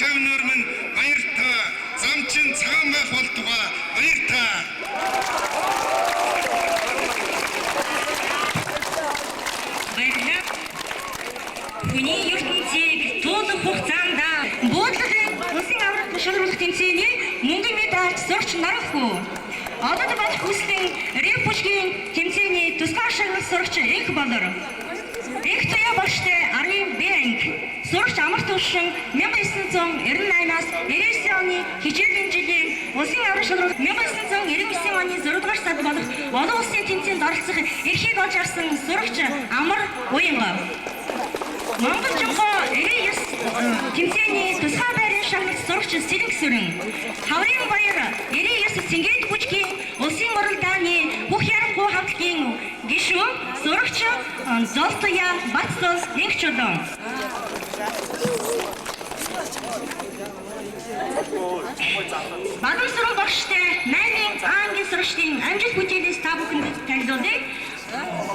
шавнөр минь баяртай. Замчин цагаан байх болтугай баяртай. Баярлалаа. Хүний ертөнцийг туулах хугацаанд буудлын улсын аврах шалралт тэмцээний мөнгөн медаль зурч нарахгүй. Одоо болох хүслийн Репушгийн тэмцээний тусгай шагнал сурагч Инх болор. Инх туяа болштой Арийн Бэнк сурагч амар төвшин 1998-аас 99 оны хичээлийн жилийн улсын аврах шалралт 1999 оны 6 дугаар сард болох олон улсын тэмцээнд оролцох эрхийг олж авсан сурагч Амар Уянгов. Монгол жинхэнэ 99 тэмцээний тусгай байрын шагналт сурагч Сэрэнг Сүрэн. Хаврын баяр 99 Цэнгээд бүжгийн улсын уралдааны бүх ярахгүй хамтлагийн гишүүн сурагч Золтоя Бацлос Нэгчудон. Бадамсрын багштай 8-ын ангийн сурагчдын амжилт бүтээлээс та бүхэнд танилцуулъя.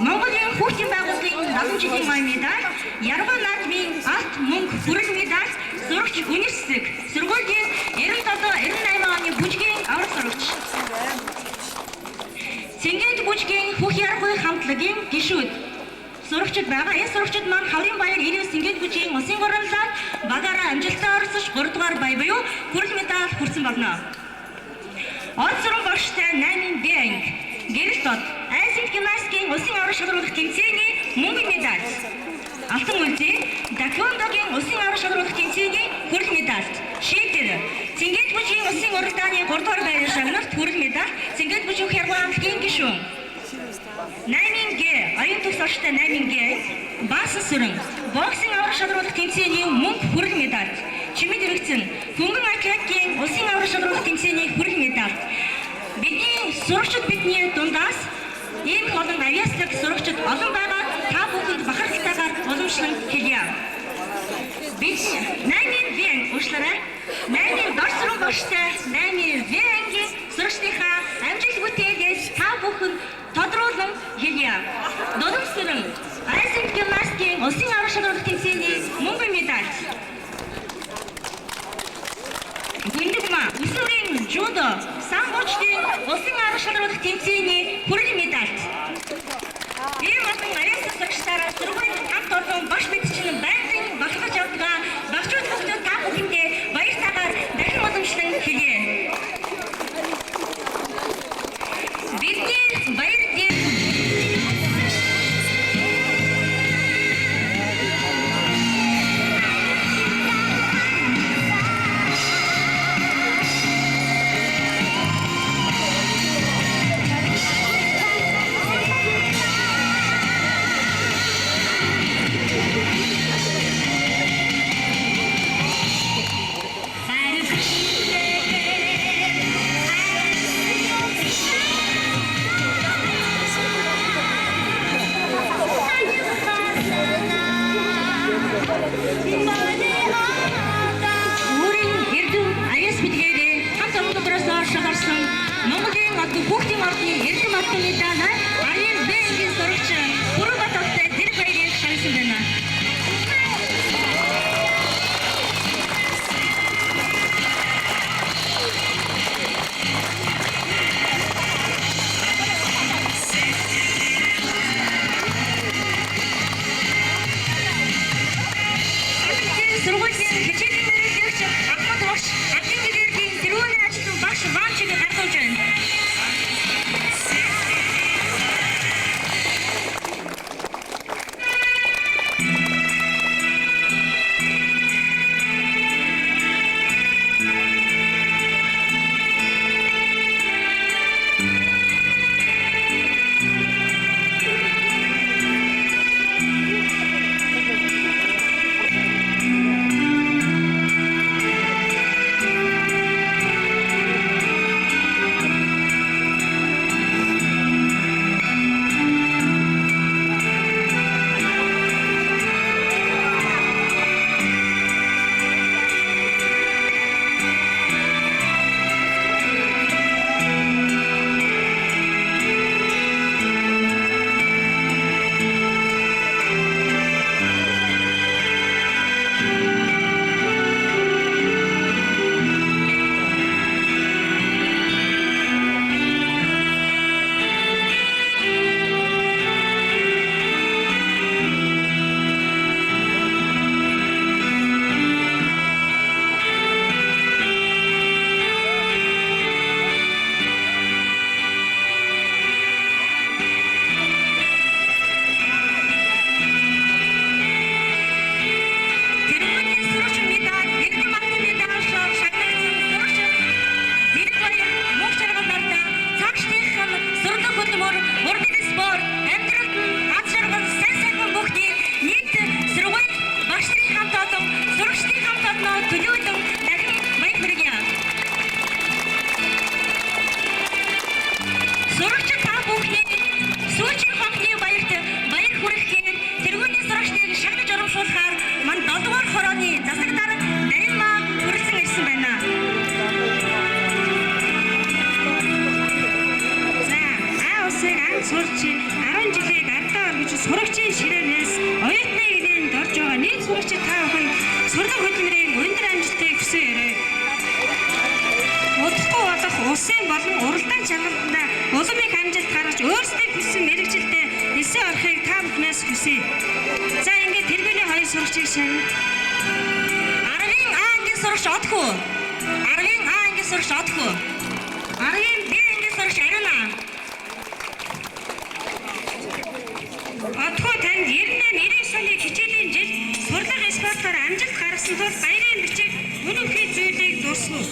Монголын хүүхдийн байгууллагын 70 жилийн ой медаль, Ярган наадмын алт мөнгө хүрэл медаль, сурагч университет, сургуулийн 97-98 оны бүжгийн аврах сурагч. Цэнгээд бүжгийн бүх ярахгүй хамтлагийн гишүүд сурагчид байгаа. Энэ сурагчид маань Хаврын баяр 99 Цэнгээд бүжгийн улсын уралдаанд багаараа амжилттай оролцож 3 дугаар бая буюу хүрэл медаль хүрсэн болно. Онцрон багштай 8-ын Бэнк гэрэлт бод Айсент гимнастикийн улсын аврах шалралт тэмцээний мөнгөн медаль. Алтан үлзий Дакондогийн улсын аврах шалралт тэмцээний хүрэл медаль. Шийдэр Цэнгээд бүжгийн улсын уралдааны 3 дугаар байрын шагналт хүрэл медаль. Цэнгээд бүжгийн хэрхэн хамтлагийн гишүүн. 8-ын Г аян төгс орштой 8-ын Г Баасан Сүрэн боксing аврах шалралт тэмцээний мөнгө хүрэл медаль. Чимэд өргөцөн хөнгөн атлетикийн улсын аврах шалралт тэмцээний хүрэл медаль. Бидний сурагчид бидний дундаас ийм олон авьяаслаг сурагчид олон байгаа. Та бүхэнд бахархалтайгаар уламжлан хэлье. Бид 8-ын Бэнк уучлаарай. 8-ын дорсрон багштай 8-ын Бэнкийн сурагчдынхаа амжилт бүтээлээс та бүхэнд тодруулан хэлье. Додомсрон Айсент гимнастикийн улсын аврах шалралт тэмцээний мөнгөн медаль. Гүндэгмаа Үсвэрийн жудо самбочдын улсын аврах шалралт тэмцээний хүрэл медаль. Ийм олон авьяаслаг сурагчдаараа сургуулийн хамт олон багш бидчин байнгын багтаж явдаг багшууд бүхэнд та бүхэндээ баяртайгаар дахин уламжлан хэлье. Бидний баяр дээр хүүхдийн орны эрдэм алтан медаль Арийн Бэнкийн сурагч Бүрэн Баталтай тэр баярыг шагнасан байна. оны засаг дарга Нарийн маа хүрэлцэн ирсэн байна. За, улсыг анх сурч 10 жилийг ардаа оргиж сурагчийн ширээнээс оюутны ирээнд орж байгаа нийт сурагчид та бүхэн сурлаг хөдөлмөрийн өндөр амжилтыг хүсье. Удахгүй болох улсын болон уралдаан чанартай улам их амжилт гаргаж өөрсдийн хүссэн мэрэгжилдээ нисээ орохыг та бүхнээс хүсье. За, ингээд тэргүүний хоёр сурагчийг шагнана. Аргын А ангийн сурагч одгүй. Аргын А ангийн сурагч одгүй. Аргын Б ангийн сурагч Ариуна. Одгүй танд 98-99 оны хичээлийн жил сурлаг спортоор амжилт гаргасан тул баярын бичиг өнөөхий зүйлийг дурсав.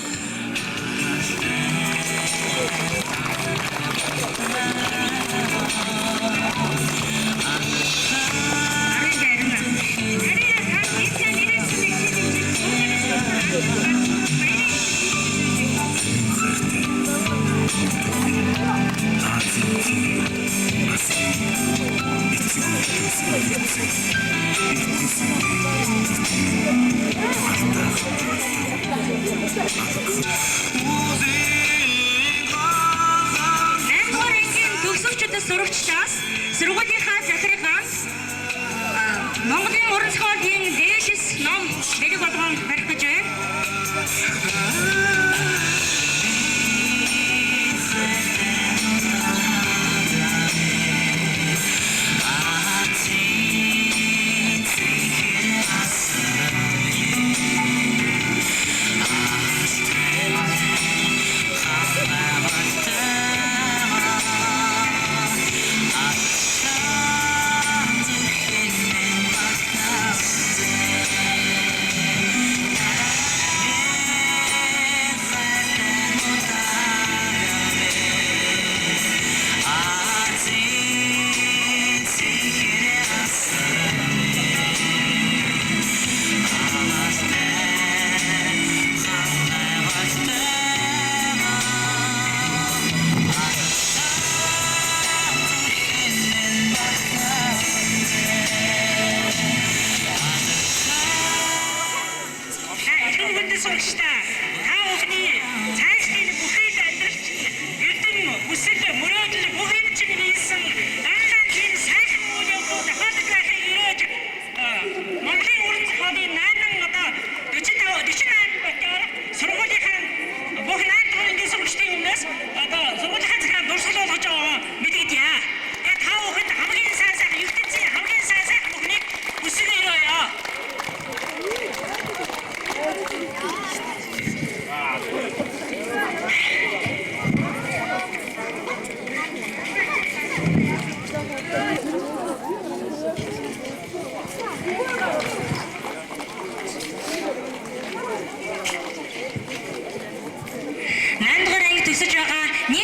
Төгсөгчдөөс сурагчдаас сургуулийнхаа захирал ганц Монголын уран зохиолын дээшис ном бэлэг болгоомж барих гэж байна.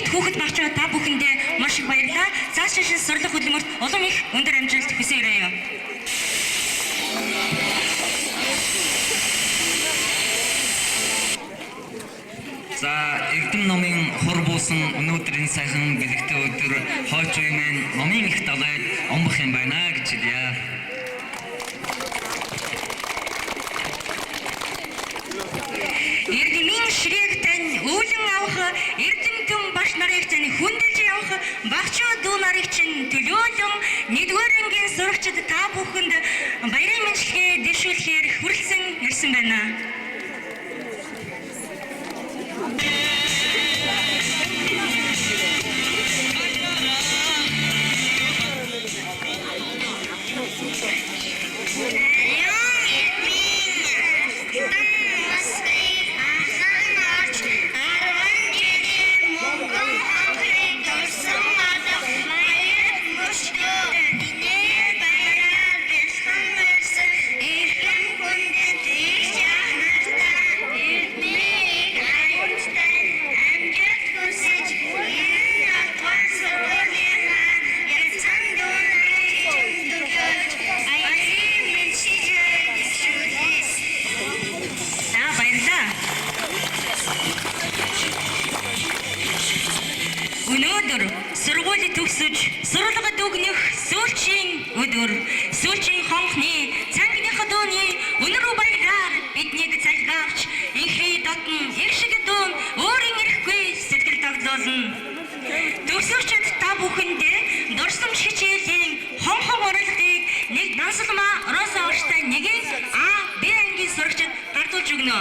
Хүүхэд багчаа та бүхэндээ маш их баярлалаа. Цаашаа сурлах хөдөлмөрт улам их өндөр амжилт хүсье. За, Эрдэм номын хур буусан өнөөдрийн сайхан бэлэгтэй өдөр хойч үе маань номын их далайд омбох юм байна гэж хэлье. Эрдэмийн ширээг тань үүлэн авах, эрдэм түн баш нарыг тань хүндэлж явах, багчаа дүү нарыг чинь төлөөлөн нэгдүгээр ангийн сурагчид та бүхэнд баярын мэндчилгээ дэвшүүлэхээр хүрэлцэн ирсэн байна. Өнөөдөр сургууль төгсөж сурлагад өгнөх сүүлчийн өдөр, сүүлчийн хонхны цангийнхаа дууны өнөр рүү баярлаа. бидний залгаавч ихний дотн их шиг дүүн өөрийн ирэхгүй сэтгэл тогтоолно. Төгсөгчд та бүхэндээ дурсамж хичээлийн хонхон уралдыг нэг дансалмаа Роза орштой нэгийг А, Б ангийн сурагчид гардуулж өгнө.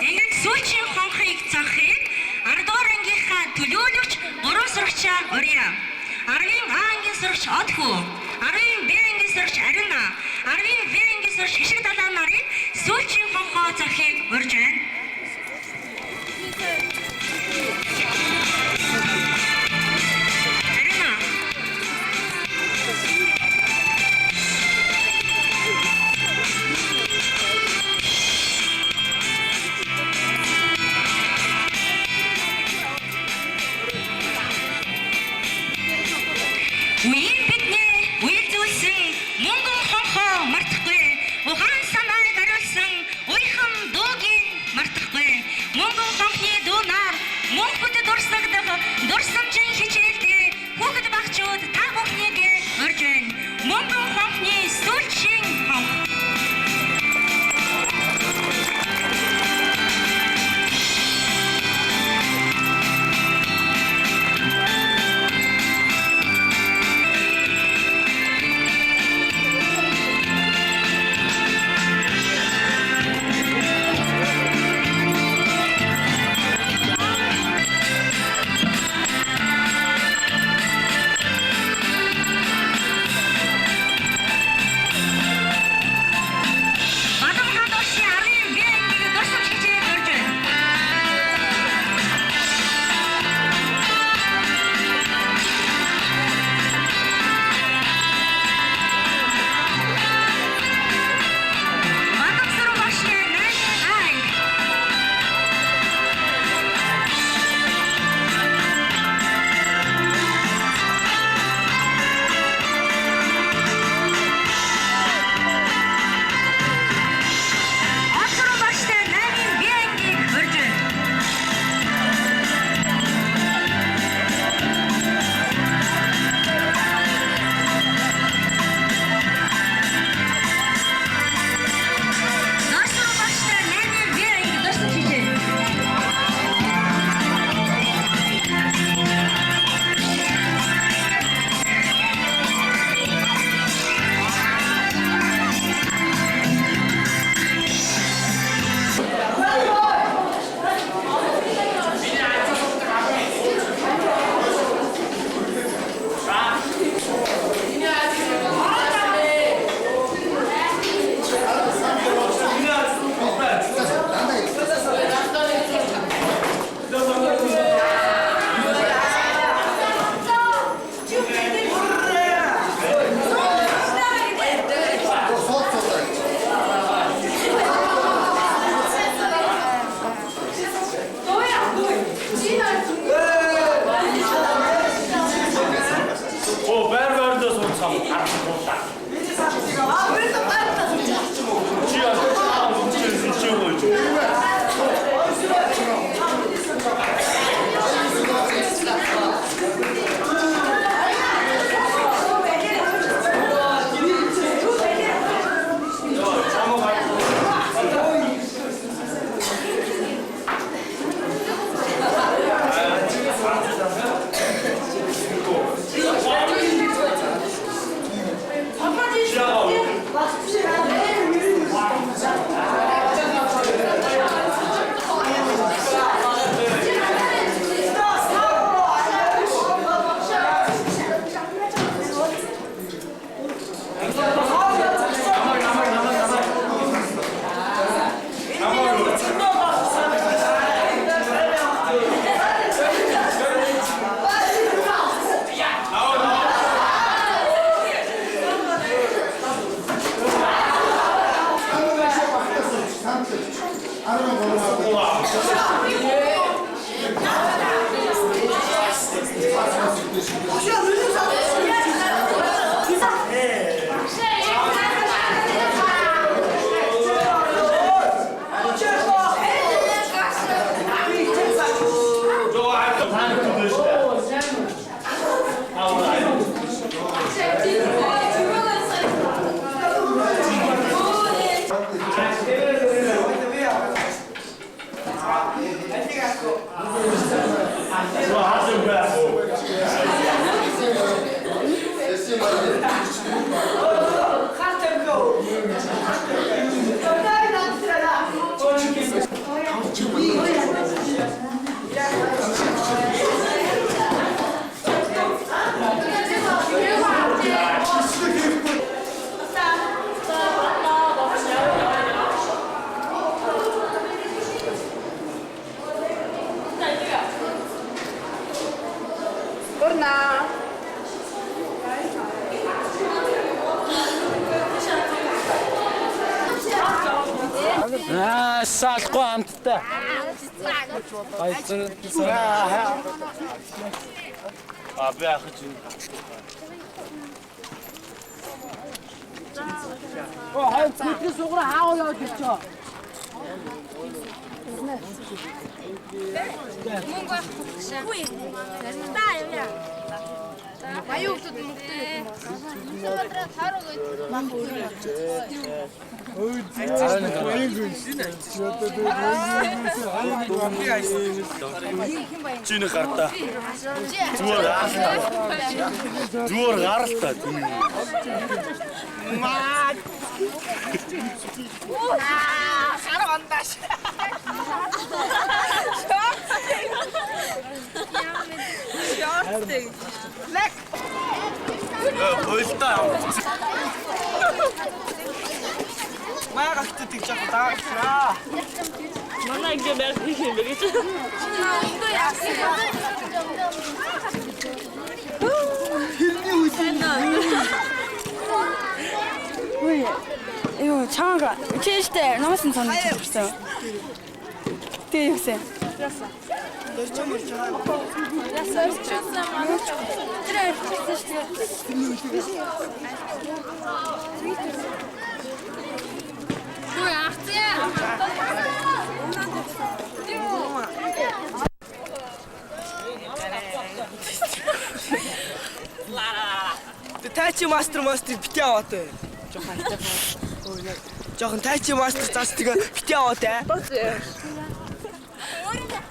Ингээд сүүлчийн хонхыг цохихыг 10 дугаар ангийнхаа төлөөлөгч 3 сурагчаа урья. 10-ын А ангийн сурагч Одхүү, 10-ын Б ангийн сурагч Арина, 10-ын В ангийн сурагч Хишиг Далаа нарын сүүлчийн хонхоо цохихыг урьж байна. Үеийн бидний үйлдүүлсэн мөнгөн хонхоо мартахгүй. Ухаан санааг ариулсан уйхан дуугийн мартахгүй. Мөнгөн хонхны дуунаар мөнхөд дурсагдах дурсамжийн хичээлдээ хүүхэд багчууд та бүхнийг урьж байна. Мөнгөн хонхны сүүлчийн хонх. Салахгүй хамттай. Би ахаж юм. Хайц мэтрээс уграа хаавал яваад ирчээ. Мөнгө авах гэж. Үгүй. Та явъя. Баян хүмүүс мөнгөтэй юм уу? Сүүдрээ харуу гэж мах үрээ. Чиний гартаа. Зүгээр гаралтай. Маа. Хараа ондаш. Лек. Ойлтой. Маа гахтдаг жаа дааглаа. Манай ингэ байх юм бэ гэж. Үгүй яасан. Юу чанга чиштэй намасан санаж ирсэн. Тэгээ юу гэсэн? Яасан. Яасан манай. Тэр ирсэн шүү дээ. Үгүй яасан. Тайчи мастер битээ аваатай. Жохон тайчи мастер цаастыг битээ аваатай.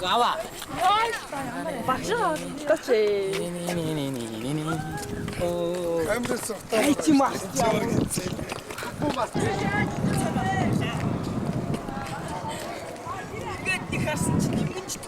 Гава. Багшаа тачи. Тайчи мастер. Гэт харсан чи юм чи.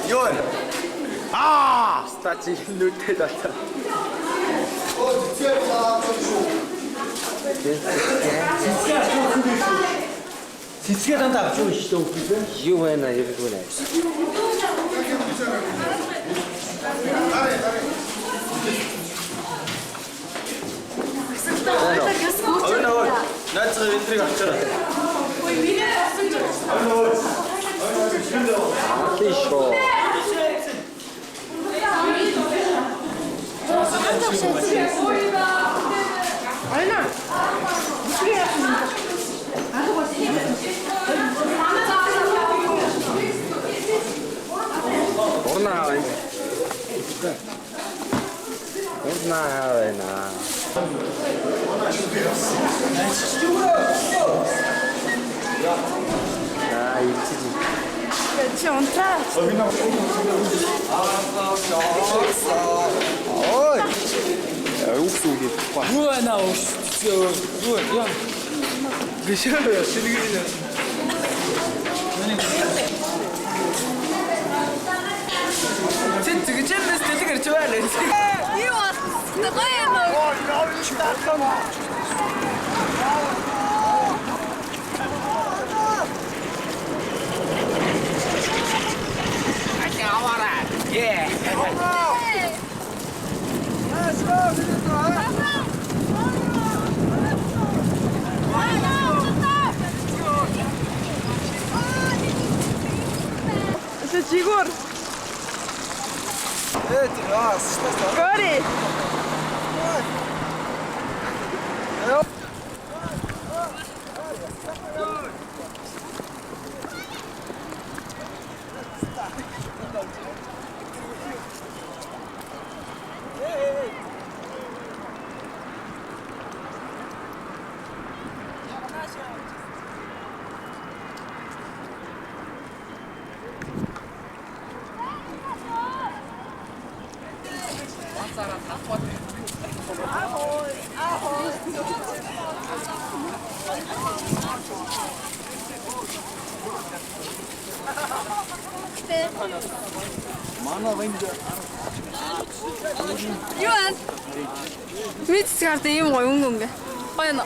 Юу? Стати нүдэд атаа. Цэцгээ дандаа авч шүү дээ үгүй. Юу байна яриггүй нэ. Наац өдрийг авчаарай. Ой миний авсан ч. Отлично. Айна. Орна авна. 이치지. Чи унтраа. Ой. уксуги. Юу байна уу? Юу яа. Бишээ сэлгэрийн. Цэцэг чимээс тэлгэр чивэлээ. Юу бол гоё юм уу? Yeah. Жигур. Гори. Юан. Мэдс карт юм гоё өнгөнгө. Гоё нэ.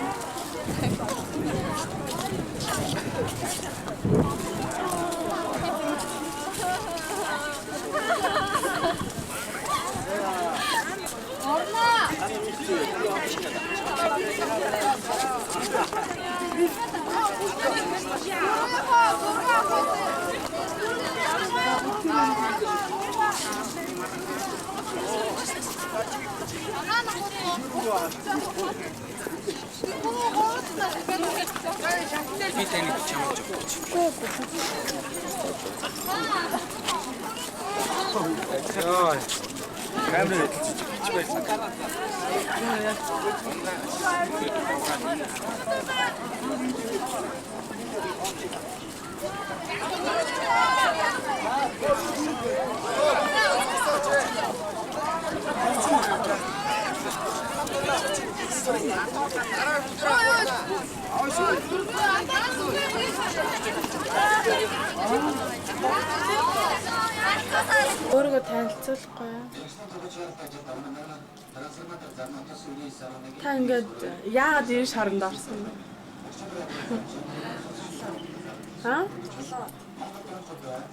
Өөрийгөө танилцуулахгүй юу? Та ингээд яагаад энэ шаранд орсон бэ?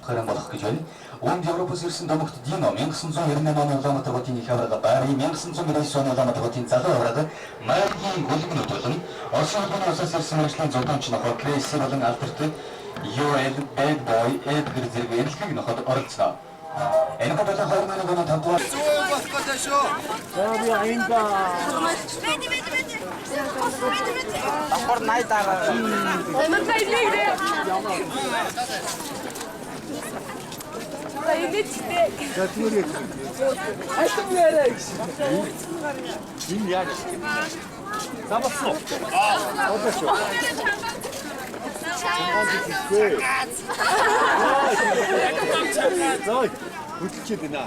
Харин болох гэж байна. Үүнд Европоос ирсэн домогт Дино 1998 оны Улаанбаатар хотын их аварга Бари 1999 оны Улаанбаатар хотын залуу аварга Майгийн гүлгэнүүд болон Орос улсын усаас ирсэн мэргэжлийн зодонч нохой Крейсер болон алдартай UL Bad Boy Edgar зэрэг эрэлхийг ноход оролцсон. Энэ бодол 2001 оны 5 дугаар Зөө болох гэдэг шүү. Би аянга. Давхар найдаа. Онцгой илээ. Идэгтэй. Zatmurek. Айтам яриа гэж. Энэ яг. Замбасан. Одоо шүү. Зой. Хөдөлчихэд байна.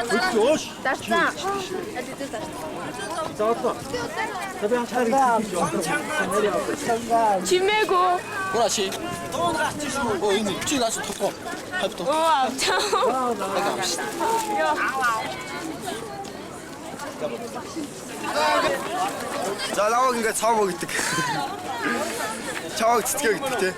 Хөдлөөш. Дарцаа. Зоодлоо. Тэбэн чарыг хийж байна. Чимээгөө. Гураши. Оо энэ чи наас тохоо. Хавтаа. Оо авчаа. За лаваг ингээд цааваа гэдэг. Чаваг цэцгээ гэдэг те.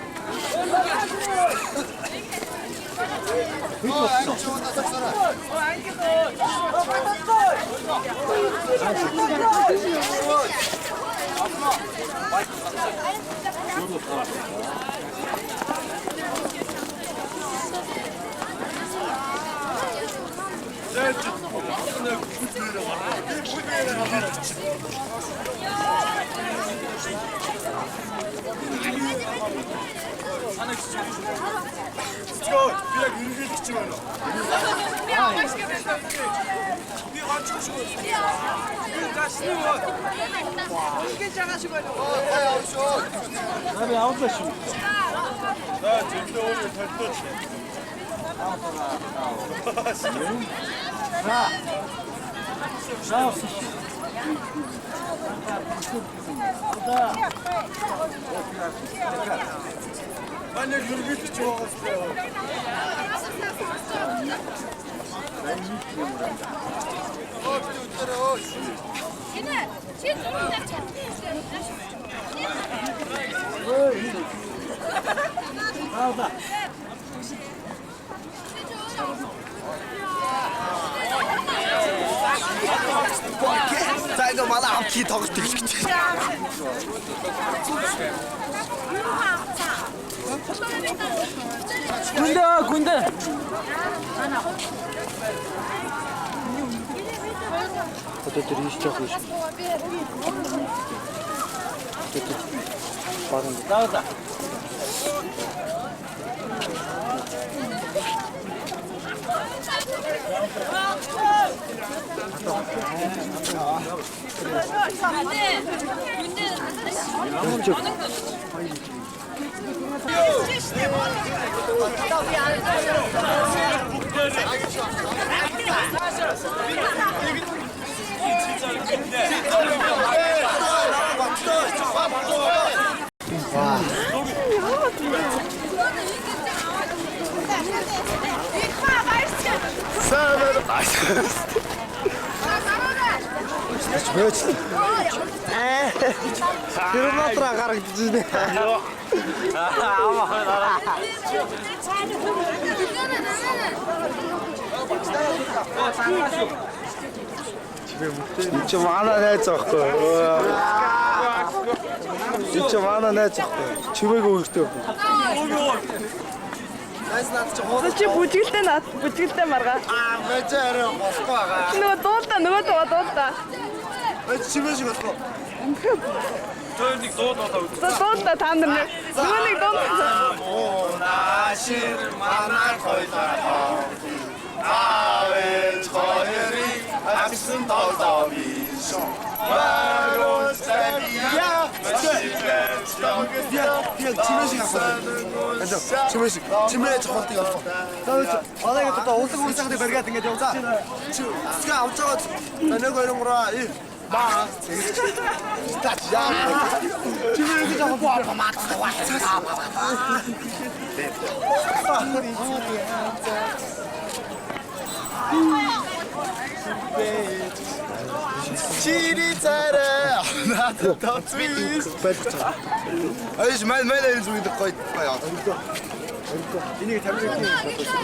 Манай хөргөлч байгаа. Гинэ, чи зүрхнэр чам. Аава. За ингээ манай хамт хий тоглолт гэж. 군대. 어떻게 리스트하고 있어? 빠른데 나왔다. Километра гаргаж байна. Чи манай найз аахгүй. Чи манай найз аахгүй. Чимээг өгөхтэй. Найз наад чи хоол. Чи бүжгэлтэй маргаа. Мэжээ арай болохгүй байгаа. Нөгөө дуулаа. Чимээ шиг болохгүй. Нэг дуулаа та нар нэг. Нөгөө нэг дуулаа. Наашир манар хойлоо. Авэж хоёрыг авсан толдоо биш. Варос тавиа. Яг чимээ шиг авах. Чимээ шиг. Чимээ цохолтыг авах. Манай гэдэг улаг үрсэхтэй бариад ингэж явзаа. Цэцгээ авч байгаа. Нэг хоёрын гураа. Баа. Стач яа. Чимээ гэж авах мат. Чири царай надад тоцвис байлгацгаа. Айш мань зүгт гоё яа. Энийг тамирын.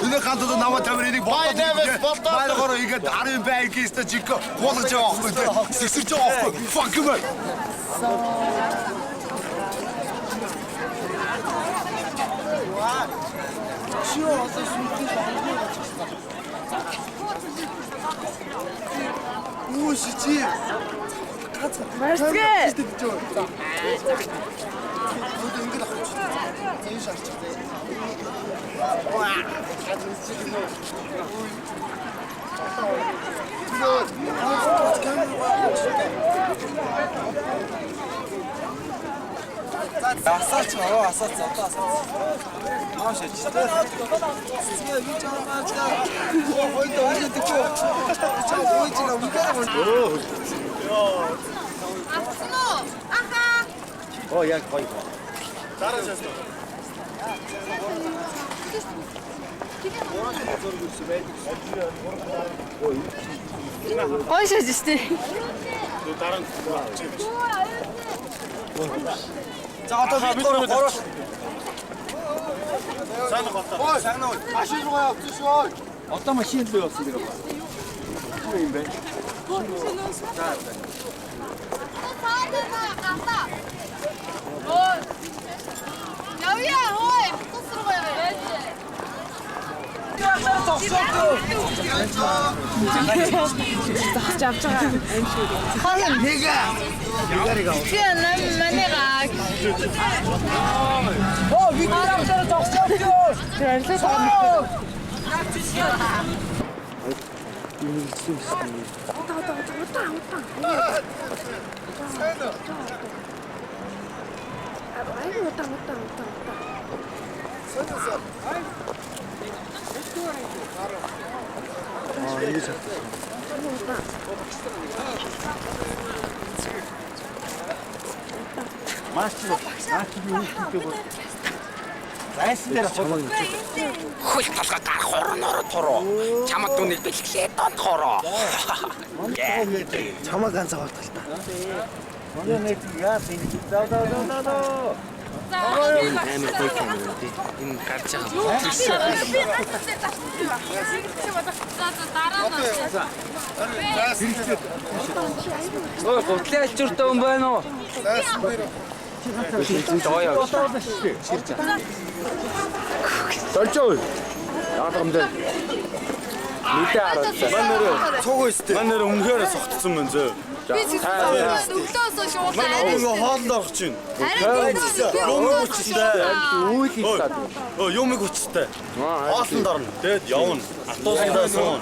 Энийг хандаад намаа тамирыг болоод. Байлгороо игээд 10 байгийс та жиг болгож байгаа байхгүй. Сэгсэж байгаа байхгүй. Fuck you man. Чио одоо сүнтэй Мушичи. Марсгээ. Ингээд авах. Зэн шаарч. Асаач оо асаач одоо асаач. Ааш чи. Сигээ вич амаачаа. Хойдоо ойдчихоо. Чаа ойчна угаа. Ахно. Аха. Оо яг гоё. Дараа шээс. Гоё шээж штэ. Дараа. За одоо бид гурав. Сайн гоо. Ой, сайн уу. Машин руу явчих шүү. Одоо машин руу явсан даа. Юу юм бэ? Явъя, хой. Тусруу явъя. Захаж авч байгаа. Хаан нэгэ. Тэгээ нам манайгаа. Оо, викторээр зогсоё. Тэр арилаа Зайсан дээр хол толгой гарах хорноор туруу. Чамд нүг бэлгэлээ донтхороо. Чамаг ганц аваад тал та. Манай нэг яа тийм даа. Амар гоё камера тий. Энэ гарч байгаа. Ой, готлын ачууртай хүн байна уу? Зайсан дээр. Жоо яа. Дөржөө. Яагаад юм бэ? Мэдээ хараад. Манай цуг өстэй. Манай өмнөхөр согтсон мэн зөө. Би өглөөс шууд Манай хооллоо орч чинь. Юм хүчтэй. Үйл хийлээ. Юм хүчтэй. Хоолнд орно. Тэгэд явна. Автобусдаа суун.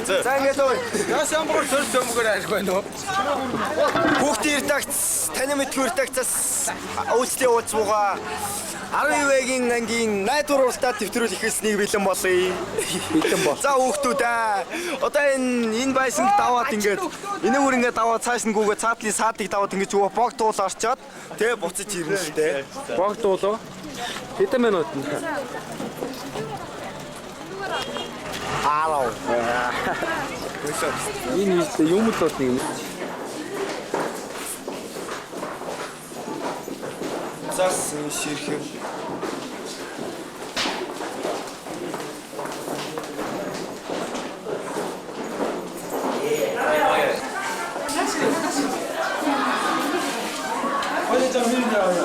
За ингээд ой. Яс ямар төрс өмгөр арих байна уу? Хүүхдийн редакц, таны мэдгүй редакцаас өөчтэй уулзуугаа 12-гийн ангийн найдвар уралдаа төвтрүүл ихэлснийг бэлэн болъё. Бэлэн бол. За хүүхдүүд одоо энэ байсанг даваад ингээд энэ бүр ингээд даваад цааш нь гүгээ цаатлын саадыг даваад ингээд зүгөө богдуул орчоод тэгээ буцаж ирнэ л дээ. Богдуулоо. Хэдэн минут нь? Алоо. Энэ юм л бол нэг. Зас ширхэг. Hadi canım ya.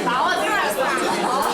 나와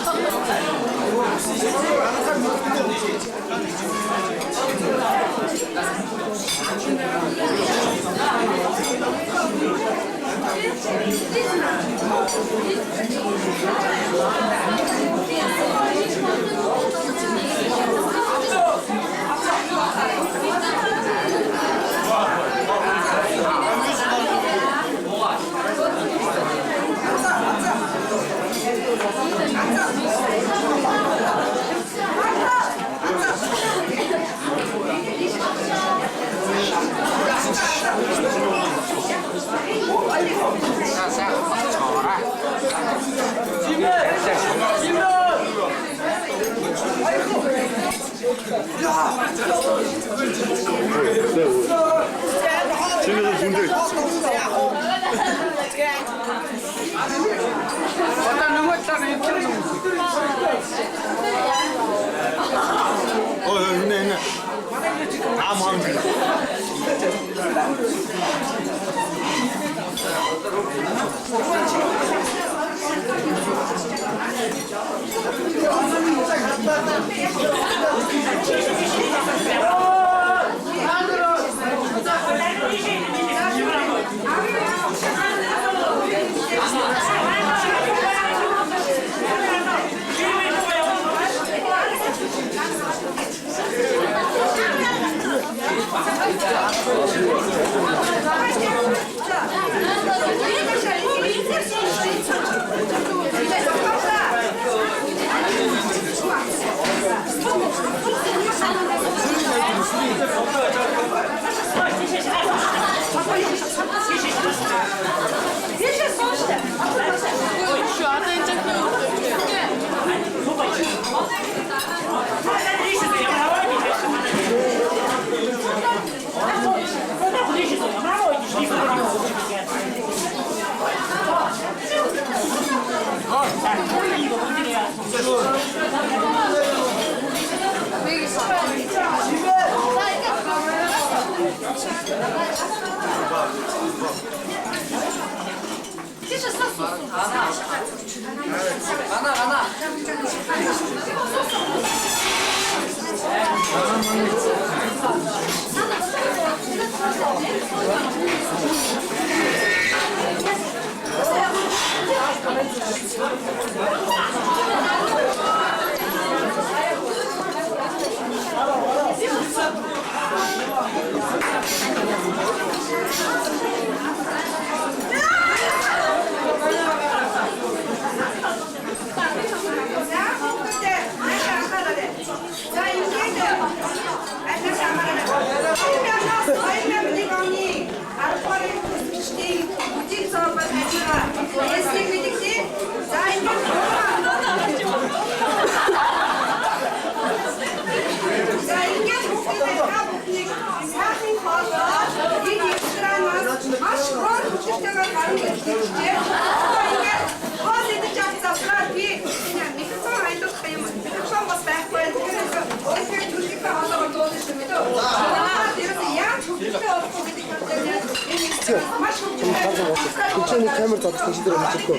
камер татсан чи дээр мэдчихгүй.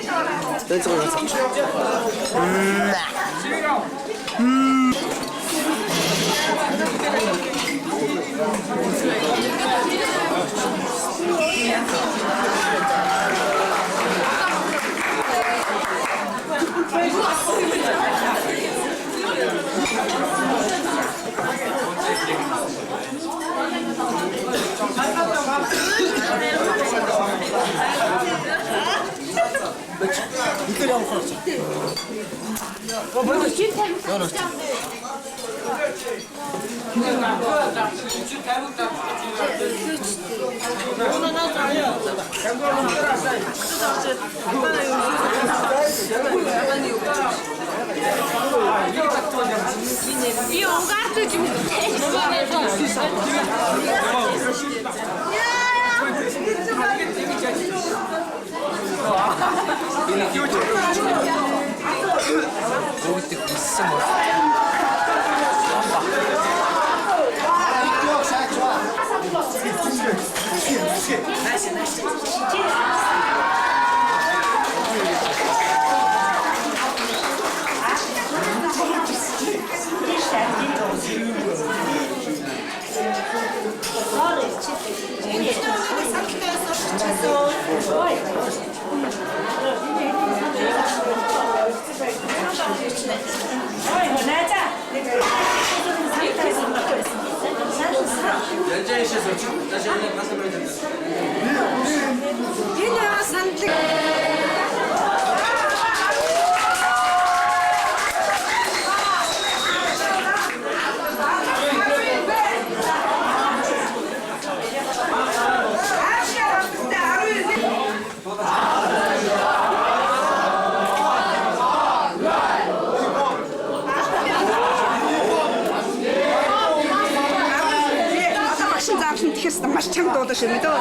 Тэнцээ маш чанга дуулаа шүү мэдөө.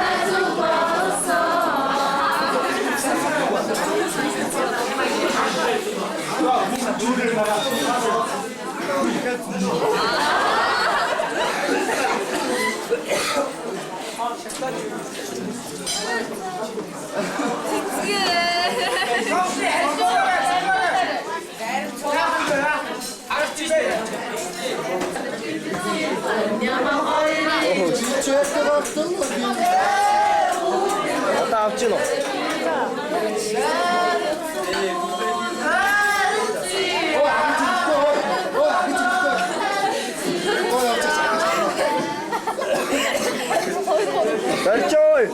I'm Одоо авч гинөө. Бэлчой.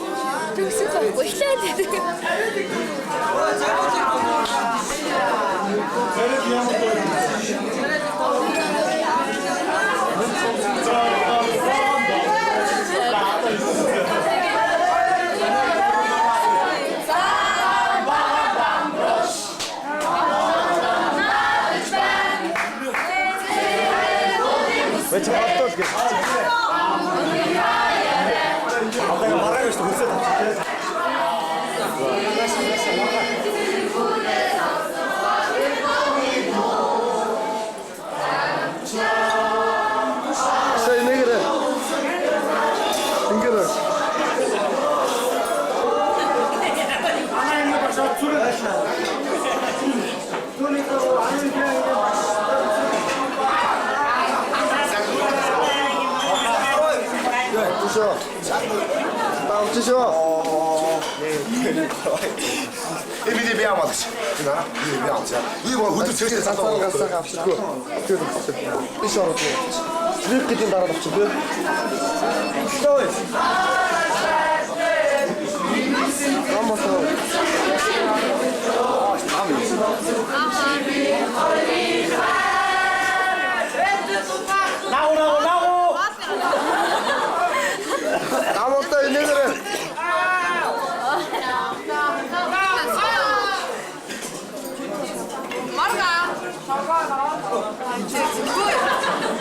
Төгсөж байхгүй лээ. Вече автос гэ. Одоо маргааш хүсэж тавьчих. Сэй нэгрэ. Ингэрэ. Тавчишоо. Эбиди бяам алж. Наа, би бяам чаа. Би хөдөр цэцээ цаалаа Гасаа авчихгүй. Биш орох. Зэрэг гэдэг дараа авчихгүй. Ой. Амасаа. Амасаа инегэрэ.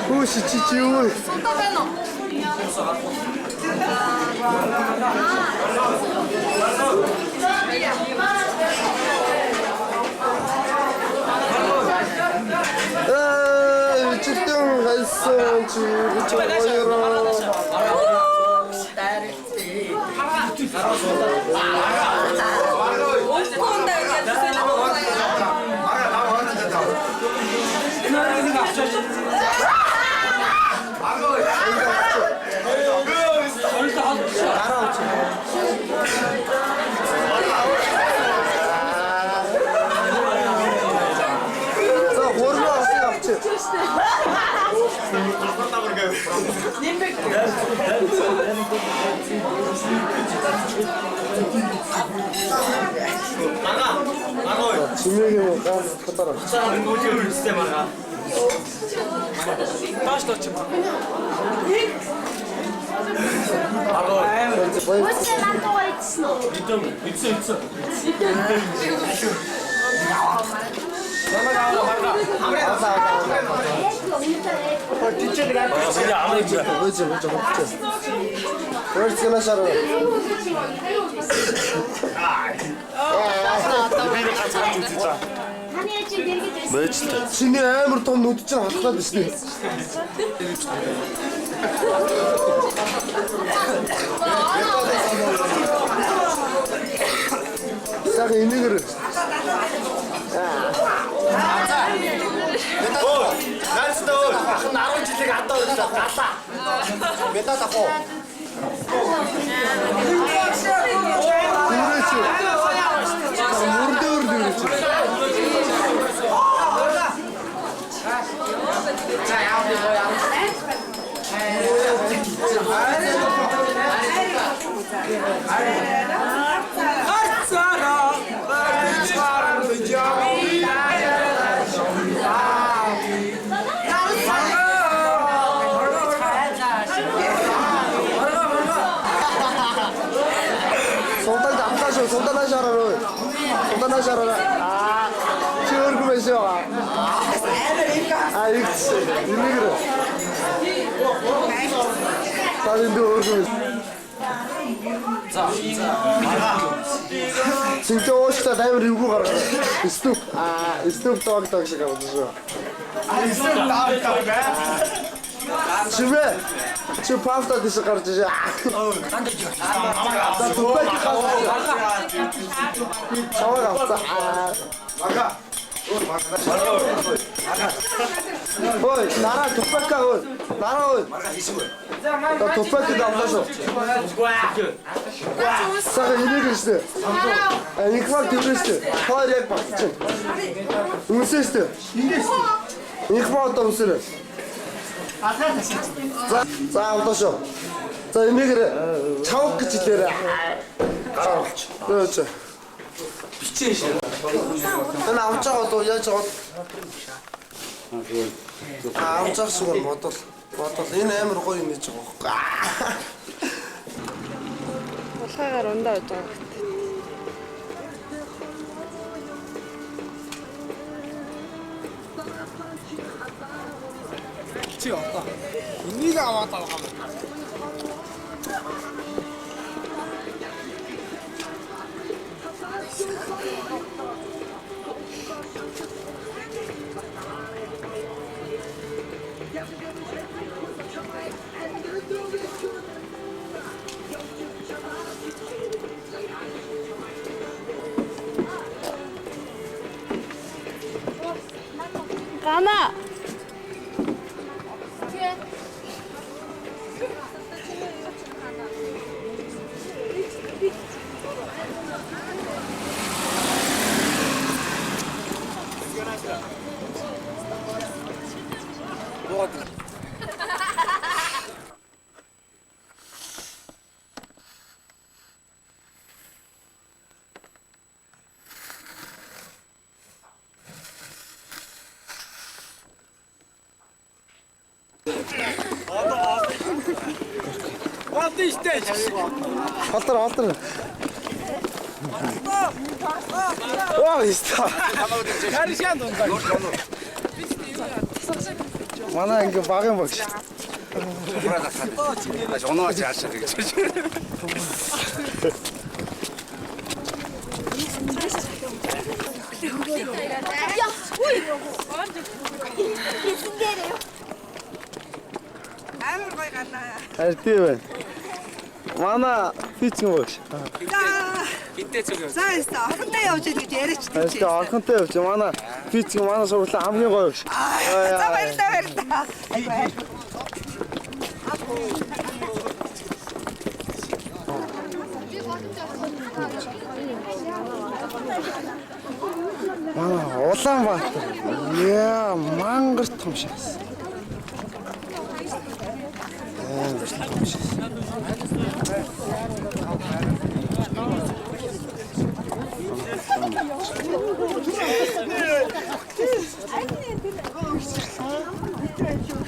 Хөөс чи юу? Читэн хайсан чи ойроо. Чимээгийн гал хатараа. Өдөр үстэй марга. Тааш тооч юм. Үгүй намтаа ицсэн үү? Ицсэн. Чиний амар том нүд чинь хатлаад байна. Сага инегэр. Наастаа 10 жилиг адаа байлаа галаа. Медаль авах. Үрээч. Мөрдөр дөрөж. Сонтанашараа. Чи өргөн байшаа. Их инегэр. Талын өргөн. Синтоошта дайвар юуг гаргав. Ступ таг шиг авдаг шүү. Ступ таг. Чимээ. Чи паста дэс гарч ижээ. За тупак хаа. Чаваа авцаа. Мага. Ой, нараа тупакаа ой. Нараа ой. За тупак даалаа шүү. Сага энийг ирсэн. Ихвар төвлөстэй. Хоёр яг багчаа. Үсэстэй. Ихвар одоо үсэрэ. За авлаа шүү. За энийг чавг гэж хэлээрэ. Өөч. Бичээ шээ. Энэ авч байгаа бол яаж аваад авч байгаа шиг бодвол энэ амар гоё юм хийж байгаа байхгүй. Улгаагаар ундаа байж байгаа. Чи одоо энийг аваад байгаа юм. Гана. Алтар. Оо, иста. Харишан дундаг. Манай ингээ баг юм багш. Оноо чаашаа гэж. Амар гоё ганаа. Альтив. Манай фичинг багш. Хинтээ цогёо. За орхонтой явж гэж яриач. Ашиг орхонтой явж манай фичинг манай сургуулийн хамгийн гоё багш. За баярлалаа. Улаанбаатар. Яа, мангар том шээс.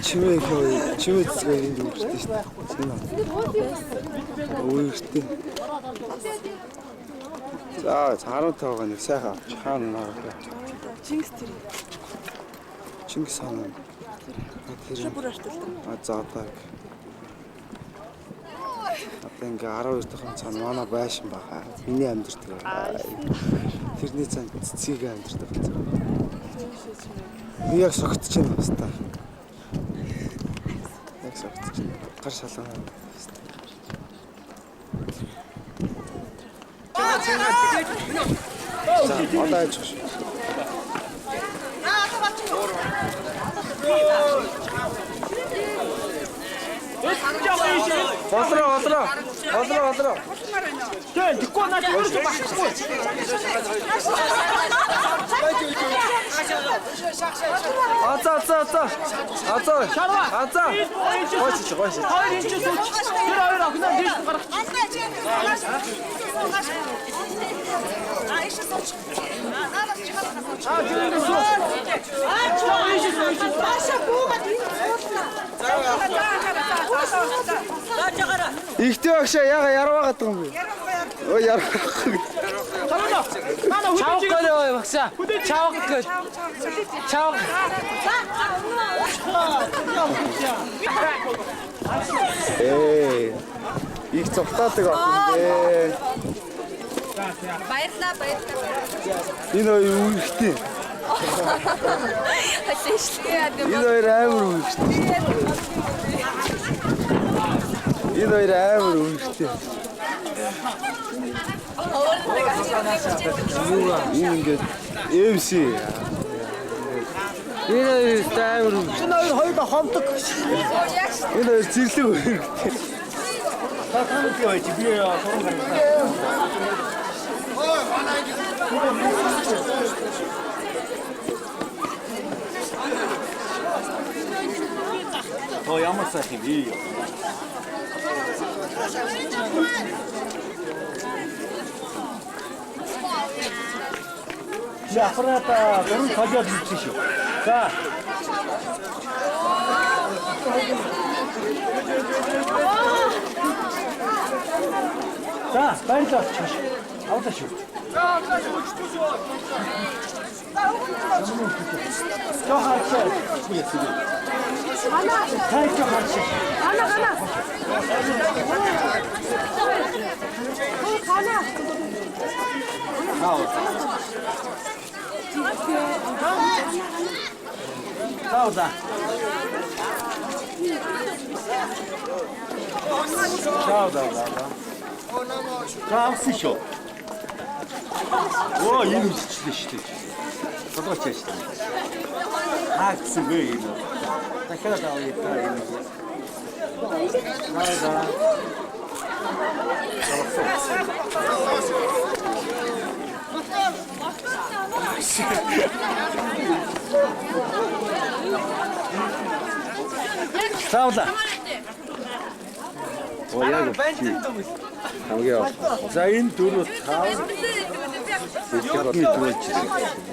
Чимээ цэцгээ энд үүртэй шүү дээ. Үүртэй. За, харантай нэг сайхан авч хаана наа. Чингис хаан. Тэр бүр арталтай. За одоо. Одоо ингээ 12 дахь цаана манай байшин баха. Миний амьдэрдэг. Тэрний цаана цэцгийг амьдэрдэг. Би яг согтож байна баста. Яг согтож байна. Гар шалгана. Одоо яж шүү. Олроо. Тэг, дихгүй наач өөрөө байхгүй. Азаа. Гойч. Хоёр инч сууч. Тэр хоёр охиноо дийш гаргач. Аиша сууч. Ихтэй багшаа яга ярваагаад байгаа юм бэ? Ой ярваа. Чавг гөрөө багсаа. Чавг гэж. Чавг. Их цогтаадаг ах юм бэ. Баярлаа. Энэ юу ихтэй. Энэ хоёр амар үнэтэй. Энэ хоёр амар үнэтэй. Ингээд MC. Энэ хоёр амар үнэтэй. Энэ хоёр хоёулаа хомдог. Энэ хоёр зэрлэг үнэтэй. Та таныг яаж би суран гаргасан. Ямар сайхан бий. Я аппарата дөрөв хажууд хийчих шүү. За. За, баярлалаа. Авлаа шүү. Жоо хаач. Оо, энэ үсчлээ шүү дээ. Тодорч яаш. Хаагсан бэ юм. Дахиад авъя та юм. Саула. Оо яг хамгийн. За энэ дөрөв тав. Япны дөрөв.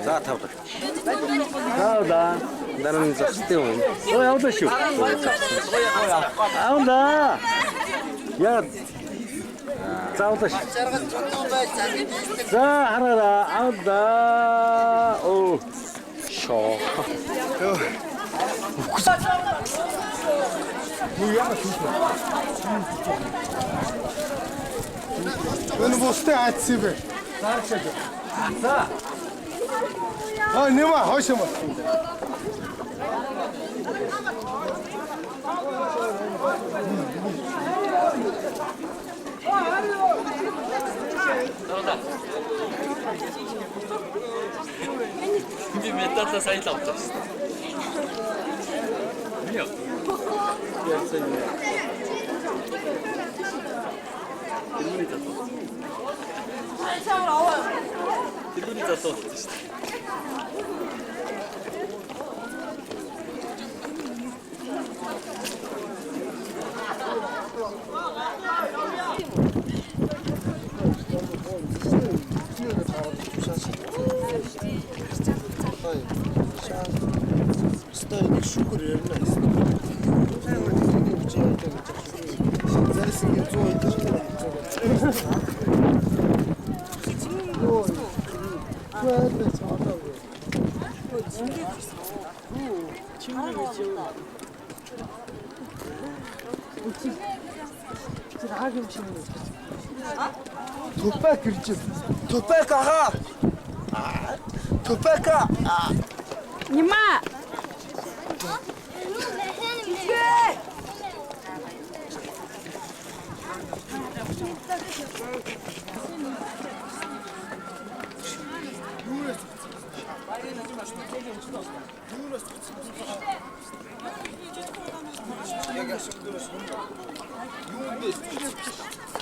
За тавда. Саула. Дараа нь зогстой юм. Оо явлаа шүү. Авлаа. Яа. Заавал шүү. За хараа авлаа. Оо. Шоо. Энэ бостой атсан бэ? Зарчаа. За. Аа нэма хойшоо. Би металла сайн лавтаа. Мио. Тупак ирж. Тупак ага. Тупака. Нима. Юундээс